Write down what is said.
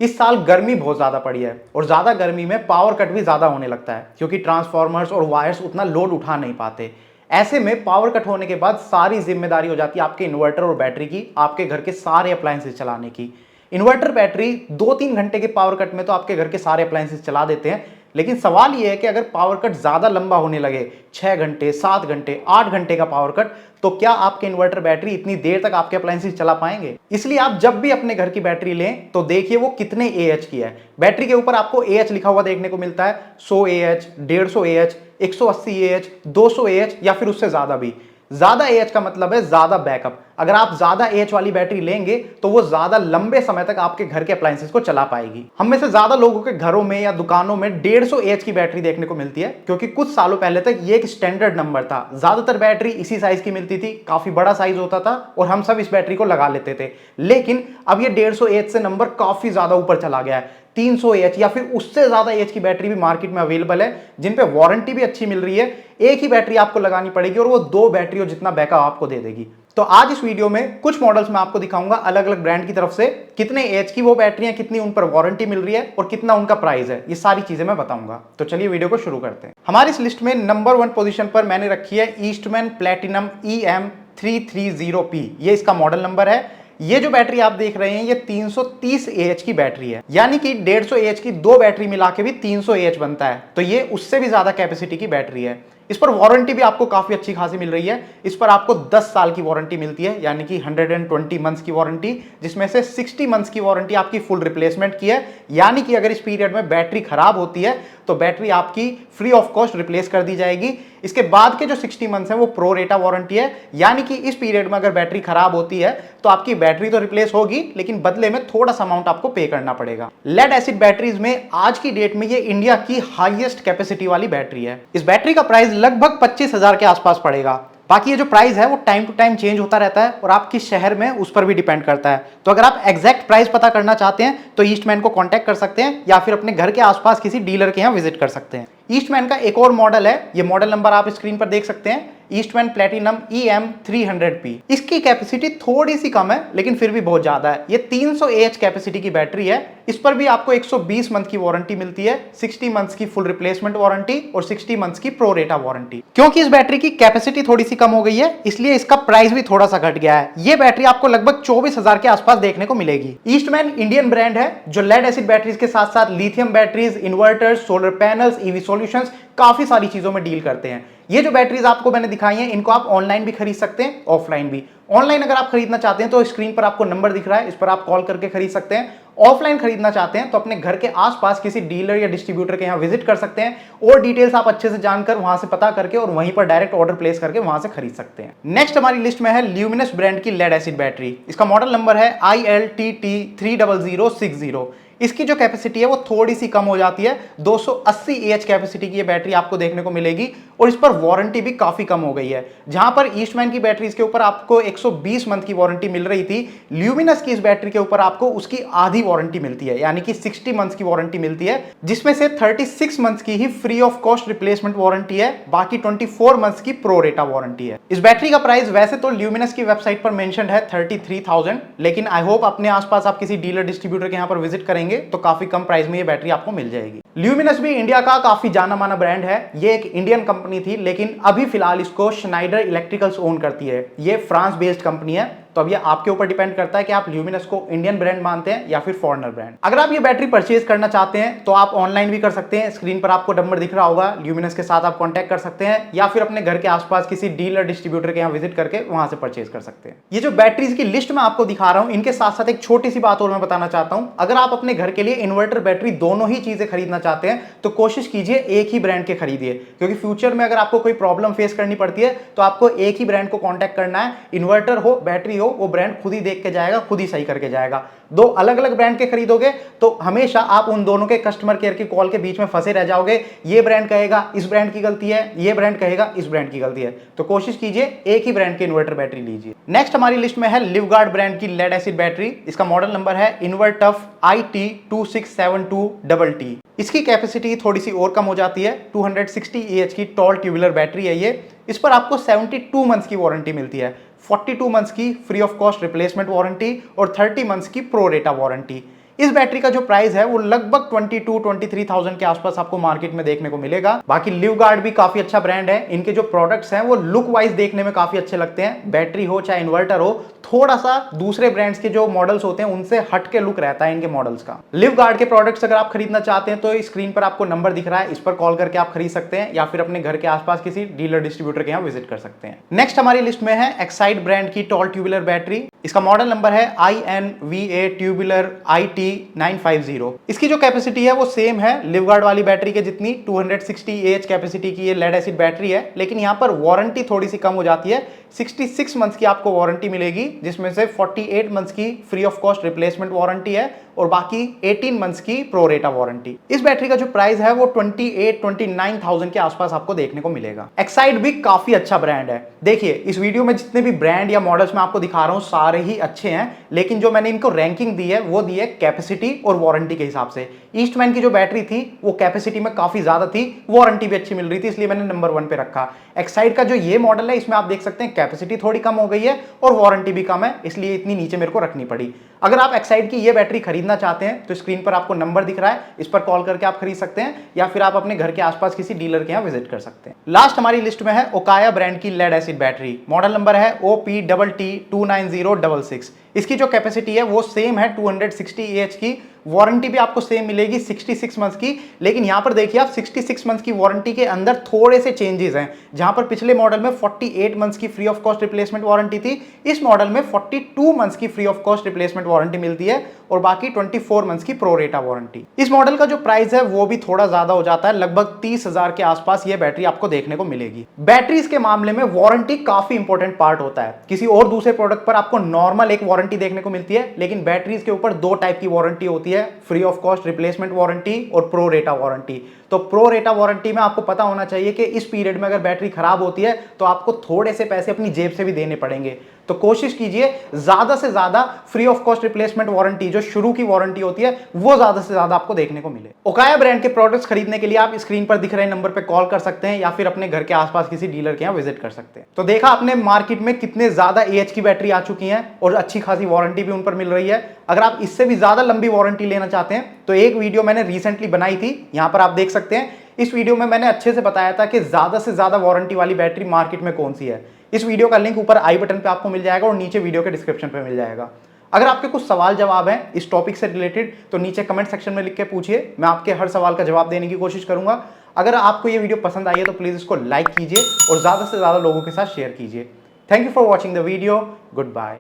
इस साल गर्मी बहुत ज़्यादा पड़ी है और ज़्यादा गर्मी में पावर कट भी ज़्यादा होने लगता है क्योंकि ट्रांसफार्मर्स और वायर्स उतना लोड उठा नहीं पाते। ऐसे में पावर कट होने के बाद सारी जिम्मेदारी हो जाती है आपके इन्वर्टर और बैटरी की, आपके घर के सारे अप्लायंसेस चलाने की। इन्वर्टर बैटरी 2-3 घंटे के पावर कट में तो आपके घर के सारे अप्लायंसेस चला देते हैं, लेकिन सवाल यह है कि अगर पावर कट ज़्यादा लंबा होने लगे, 6 घंटे, 7 घंटे, 8 घंटे का पावर कट, तो क्या आपके इन्वर्टर बैटरी इतनी देर तक आपके अप्लायंसेस चला पाएंगे? इसलिए आप जब भी अपने घर की बैटरी लें तो देखिए वो कितने एएच की है। बैटरी के ऊपर आपको एएच लिखा हुआ देखने को मिलता है, 100 एएच, 150 एएच, 180 एएच, 200 एएच या फिर उससे ज्यादा भी। ज्यादा एएच का मतलब है ज्यादा बैकअप। अगर आप ज्यादा एएच वाली बैटरी लेंगे तो वो ज्यादा लंबे समय तक आपके घर के अप्लायंसेस को चला पाएगी। हम में से ज्यादा लोगों के घरों में या दुकानों में 150 एएच की बैटरी देखने को मिलती है क्योंकि कुछ सालों पहले तक ये एक स्टैंडर्ड नंबर था। ज्यादातर बैटरी इसी साइज की मिलती थी, काफी बड़ा साइज होता था और हम सब इस बैटरी को लगा लेते थे। लेकिन अब ये 150 एएच से नंबर काफी ज्यादा ऊपर चला गया है। 300 एएच या फिर उससे ज्यादा एएच की बैटरी भी मार्केट में अवेलेबल है, जिन पे वारंटी भी अच्छी मिल रही है। एक ही बैटरी आपको लगानी पड़ेगी और वो 2 बैटरियों जितना बैकअप आपको दे देगी। तो आज इस वीडियो में कुछ मॉडल्स में आपको दिखाऊंगा अलग अलग ब्रांड की तरफ से कितने एएच की वो बैटरी हैं, कितनी उन पर वारंटी मिल रही है और कितना उनका प्राइस है। ये सारी चीजें मैं बताऊंगा। तो चलिए वीडियो को शुरू करते हैं। हमारी इस लिस्ट में नंबर 1 पोजीशन पर मैंने रखी है ईस्टमैन प्लैटिनम EM330P। ये इसका मॉडल नंबर है। ये जो बैटरी आप देख रहे हैं ये 330 एएच की बैटरी है, यानी कि 150 एएच की 2 बैटरी मिला के भी 300 एएच बनता है। तो ये उससे भी ज्यादा कैपेसिटी की बैटरी है। इस पर वारंटी भी आपको काफी अच्छी खासी मिल रही है। इस पर आपको 10 साल की वारंटी मिलती है, यानी कि 120 मंथ्स की वारंटी, जिसमें से 60 मंथ्स की वारंटी आपकी फुल रिप्लेसमेंट की है। यानी कि अगर इस पीरियड में बैटरी खराब होती है तो बैटरी आपकी फ्री ऑफ कॉस्ट रिप्लेस कर दी जाएगी। इसके बाद के जो 60 मंथ्स हैं वो प्रो रेटा वारंटी है, यानी कि इस पीरियड में अगर बैटरी खराब होती है तो आपकी बैटरी तो रिप्लेस होगी, लेकिन बदले में थोड़ा सा अमाउंट आपको पे करना पड़ेगा। लेड एसिड बैटरीज में आज की डेट में ये इंडिया की हाईएस्ट कैपेसिटी वाली बैटरी है। इस बैटरी का प्राइस लगभग 25,000 के आसपास पड़ेगा। बाकी ये जो प्राइस है वो टाइम टू टाइम चेंज होता रहता है और आप किस शहर में उस पर भी डिपेंड करता है। तो अगर आप एग्जैक्ट प्राइस पता करना चाहते हैं तो ईस्टमैन को कांटेक्ट कर सकते हैं या फिर अपने घर के आसपास किसी डीलर के यहाँ विजिट कर सकते हैं। ईस्टमैन का एक और मॉडल है, ये मॉडल नंबर आप स्क्रीन पर देख सकते हैं, ईस्टमैन प्लैटिनम EM300P। इसकी कैपेसिटी थोड़ी सी कम है लेकिन फिर भी बहुत ज्यादा है। ये 300 एएच कैपेसिटी की बैटरी है। इस पर भी आपको 120 मंथ की वारंटी मिलती है, 60 मंथ्स की फुल रिप्लेसमेंट वारंटी और 60 मंथ्स की प्रो रेटा वारंटी। क्योंकि इस बैटरी की कैपेसिटी थोड़ी सी कम हो गई है इसलिए इसका प्राइस भी थोड़ा सा घट गया है। ये बैटरी आपको लगभग 24,000 के आसपास देखने को मिलेगी। ईस्टमैन इंडियन ब्रांड है जो लेड एसिड बैटरीज के साथ साथ lithium batteries, inverters, solar panels, EV solutions, काफी सारी चीजों में डील करते हैं। ये जो बैटरीज आपको मैंने दिखाई हैं इनको आप ऑनलाइन भी खरीद सकते हैं, ऑफलाइन भी। ऑनलाइन अगर आप खरीदना चाहते हैं तो स्क्रीन पर आपको नंबर दिख रहा है, इस पर आप कॉल करके खरीद सकते हैं। ऑफलाइन खरीदना चाहते हैं तो अपने घर के आसपास किसी डीलर या डिस्ट्रीब्यूटर के यहाँ विजिट कर सकते हैं और डिटेल्स आप अच्छे से जानकर वहां से पता करके और वहीं पर डायरेक्ट ऑर्डर प्लेस करके वहां से खरीद सकते हैं। नेक्स्ट हमारी लिस्ट में है ल्यूमिनस ब्रांड की लेड एसिड बैटरी। इसका मॉडल नंबर है ILTT30060। इसकी जो कैपेसिटी है वो थोड़ी सी कम हो जाती है, 280 एएच कैपेसिटी की ये बैटरी आपको देखने को मिलेगी और इस पर वारंटी भी काफी कम हो गई है। जहां पर ईस्टमैन की बैटरीज के ऊपर आपको 120 मंथ की वारंटी मिल रही थी, ल्यूमिनस की इस बैटरी के ऊपर आपको उसकी आधी वारंटी मिलती है, यानी कि 60 मंथ्स की वारंटी मिलती है, जिसमें से 36 मंथ्स की ही free of cost replacement warranty है, बाकी 24 मंथ्स की प्रो रेटा वारंटी है। इस बैटरी का प्राइस वैसे तो ल्यूमिनस की वेबसाइट पर मेंशन्ड है 33,000, लेकिन आई होप अपने आसपास आप किसी डीलर डिस्ट्रीब्यूटर के यहाँ पर विजिट करेंगे तो काफी कम प्राइस में ये बैटरी आपको मिल जाएगी। ल्यूमिनस भी इंडिया का काफी जाना माना ब्रांड है। ये एक इंडियन कंपनी थी लेकिन अभी फिलहाल इसको श्नाइडर इलेक्ट्रिकल्स ओन करती है। ये फ्रांस बेस्ड कंपनी है, तो अब ये आपके ऊपर डिपेंड करता है कि आप ल्यूमिनस को इंडियन ब्रांड मानते हैं या फिर फॉरेनर ब्रांड। अगर आप ये बैटरी परचेज करना चाहते हैं तो आप ऑनलाइन भी कर सकते हैं, स्क्रीन पर आपको नंबर दिख रहा होगा, ल्यूमिनस के साथ आप कांटेक्ट कर सकते हैं या फिर अपने घर के आसपास किसी डीलर डिस्ट्रीब्यूटर के यहाँ विजिट करके वहां से परचेज कर सकते हैं। ये जो बैटरीज की लिस्ट मैं आपको दिखा रहा हूं इनके साथ साथ एक छोटी सी बात और मैं बताना चाहता हूं। अगर आप अपने घर के लिए इन्वर्टर बैटरी दोनों ही चीजें खरीदना चाहते हैं तो कोशिश कीजिए एक ही ब्रांड के खरीदिए, क्योंकि फ्यूचर में अगर आपको कोई प्रॉब्लम फेस करनी पड़ती है तो आपको एक ही ब्रांड को कांटेक्ट करना है। इन्वर्टर हो, बैटरी हो, वो ब्रांड खुद ही देख के जाएगा, खुद ही सही करके जाएगा। दो अलग अलग ब्रांड के खरीदोगे तो हमेशा आप उन दोनों के कस्टमर केयर की कॉल के बीच में फंसे रह जाओगे। ये ब्रांड कहेगा इस ब्रांड की गलती है, ये ब्रांड कहेगा इस ब्रांड की गलती है। तो कोशिश कीजिए एक ही ब्रांड की इन्वर्टर बैटरी लीजिए। नेक्स्ट हमारी लिस्ट में है लिवगार्ड ब्रांड की लेड एसिड बैटरी। इसका मॉडल नंबर है इन्वर्टफ IT2672TT। इसकी कैपेसिटी थोड़ी सी और कम हो जाती है, 260 एएच की टॉल ट्यूबुलर बैटरी है ये। इस पर आपको 72 मंथ्स की वारंटी मिलती है, 42 मंथ्स की free of cost replacement warranty और 30 मंथ्स की प्रो रेटा वारंटी। इस बैटरी का जो प्राइस है वो लगभग 22-23,000 के आसपास आपको मार्केट में देखने को मिलेगा। बाकी लिवगार्ड भी काफी अच्छा ब्रांड है, इनके जो प्रोडक्ट्स हैं वो लुक वाइज देखने में काफी अच्छे लगते हैं। बैटरी हो चाहे इन्वर्टर हो, थोड़ा सा दूसरे ब्रांड्स के जो मॉडल्स होते हैं उनसे हट के लुक रहता है इनके मॉडल्स का। लिवगार्ड के प्रोडक्ट्स अगर आप खरीदना चाहते हैं तो स्क्रीन पर आपको नंबर दिख रहा है, इस पर कॉल करके आप खरीद सकते हैं या फिर अपने घर के आसपास किसी डीलर डिस्ट्रीब्यूटर के यहाँ विजिट कर सकते हैं। नेक्स्ट हमारी लिस्ट में है एक्साइड ब्रांड की टॉल ट्यूबुलर बैटरी। इसका मॉडल नंबर है INVA ट्यूबुलर IT950। इसकी जो कैपेसिटी है वो सेम है लिवगार्ड वाली बैटरी के जितनी, 260 AH कैपेसिटी की ये लेड एसिड बैटरी है, लेकिन यहाँ पर वारंटी थोड़ी सी कम हो जाती है। 66 मंथ्स की आपको वारंटी मिलेगी, जिसमें से 48 मंथ्स की free of cost replacement warranty है और बाकी 18 मंथ्स की प्रो रेटा वारंटी। इस बैटरी का जो प्राइस है वो 28-29,000 के आसपास आपको देखने को मिलेगा। एक्साइड भी काफी अच्छा ब्रांड है। देखिए इस वीडियो में जितने भी ब्रांड या मॉडल्स मैं आपको दिखा रहा हूं सारे ही अच्छे हैं, लेकिन जो मैंने इनको रैंकिंग दी है वो दी है कैपेसिटी और वारंटी के हिसाब से। ईस्टमैन की जो बैटरी थी वो कैपेसिटी में काफी ज्यादा थी, वारंटी भी अच्छी मिल रही थी, इसलिए मैंने नंबर 1 पे रखा। एक्साइड का जो ये मॉडल है इसमें आप देख सकते हैं कैपेसिटी थोड़ी कम हो गई है और वारंटी भी कम है, इसलिए इतनी नीचे मेरे को रखनी पड़ी। अगर आप एक्साइड की ये बैटरी खरीदना चाहते हैं तो स्क्रीन पर आपको नंबर दिख रहा है, इस पर कॉल करके आप खरीद सकते हैं या फिर आप अपने घर के आसपास किसी डीलर के यहाँ विजिट कर सकते हैं। लास्ट हमारी लिस्ट में है ओकाया ब्रांड की lead acid battery. Model number है OPTT29066। इसकी जो कैपेसिटी है वो सेम है 260 AH की, वारंटी भी आपको सेम मिलेगी 66 मंथ्स की। लेकिन यहां पर देखिए आप 66 मंथ्स की वारंटी के अंदर थोड़े से चेंजेस हैं। जहां पर पिछले मॉडल में 48 मंथ्स की free of cost replacement warranty थी, इस मॉडल में 42 मंथ्स की free of cost replacement warranty मिलती है और बाकी 24 मंथ्स की प्रो रेटा वारंटी। इस मॉडल का जो प्राइस है वो भी थोड़ा ज्यादा हो जाता है, लगभग 30,000 के आसपास ये बैटरी आपको देखने को मिलेगी। बैटरीज के मामले में वारंटी काफी इंपॉर्टेंट पार्ट होता है। किसी और दूसरे प्रोडक्ट पर आपको नॉर्मल एक वारंटी देखने को मिलती है, लेकिन बैटरीज के ऊपर 2 टाइप की वारंटी होती है, free of cost replacement warranty और प्रो रेटा वारंटी। तो प्रो रेटा वारंटी में आपको पता होना चाहिए कि इस पीरियड में अगर बैटरी खराब होती है तो आपको थोड़े से पैसे अपनी जेब से भी देने पड़ेंगे। तो कोशिश कीजिए ज्यादा से ज्यादा free of cost replacement warranty, जो शुरू की वारंटी होती है, वो ज्यादा से ज्यादा आपको देखने को मिले। ओकाया ब्रांड के प्रोडक्ट्स खरीदने के लिए आप स्क्रीन पर दिख रहे नंबर पर कॉल कर सकते हैं या फिर अपने घर के आसपास किसी डीलर के यहाँ विजिट कर सकते हैं। तो देखा आपने मार्केट में कितने ज्यादा AH की बैटरी आ चुकी है और अच्छी खासी वारंटी भी उन पर मिल रही है। अगर आप इससे भी ज्यादा लंबी वारंटी लेना चाहते हैं तो एक वीडियो मैंने रिसेंटली बनाई थी, यहां पर आप देख सकते हैं। इस वीडियो में मैंने अच्छे से बताया था कि ज्यादा से ज्यादा वारंटी वाली बैटरी मार्केट में कौन सी है। इस वीडियो का लिंक ऊपर आई बटन पे आपको मिल जाएगा और नीचे वीडियो के डिस्क्रिप्शन पे मिल जाएगा। अगर आपके कुछ सवाल जवाब हैं इस टॉपिक से रिलेटेड तो नीचे कमेंट सेक्शन में लिख के पूछिए, मैं आपके हर सवाल का जवाब देने की कोशिश करूंगा। अगर आपको ये वीडियो पसंद आई है तो प्लीज इसको लाइक कीजिए और ज्यादा से ज्यादा लोगों के साथ शेयर कीजिए। Thank you for watching the video. Good bye.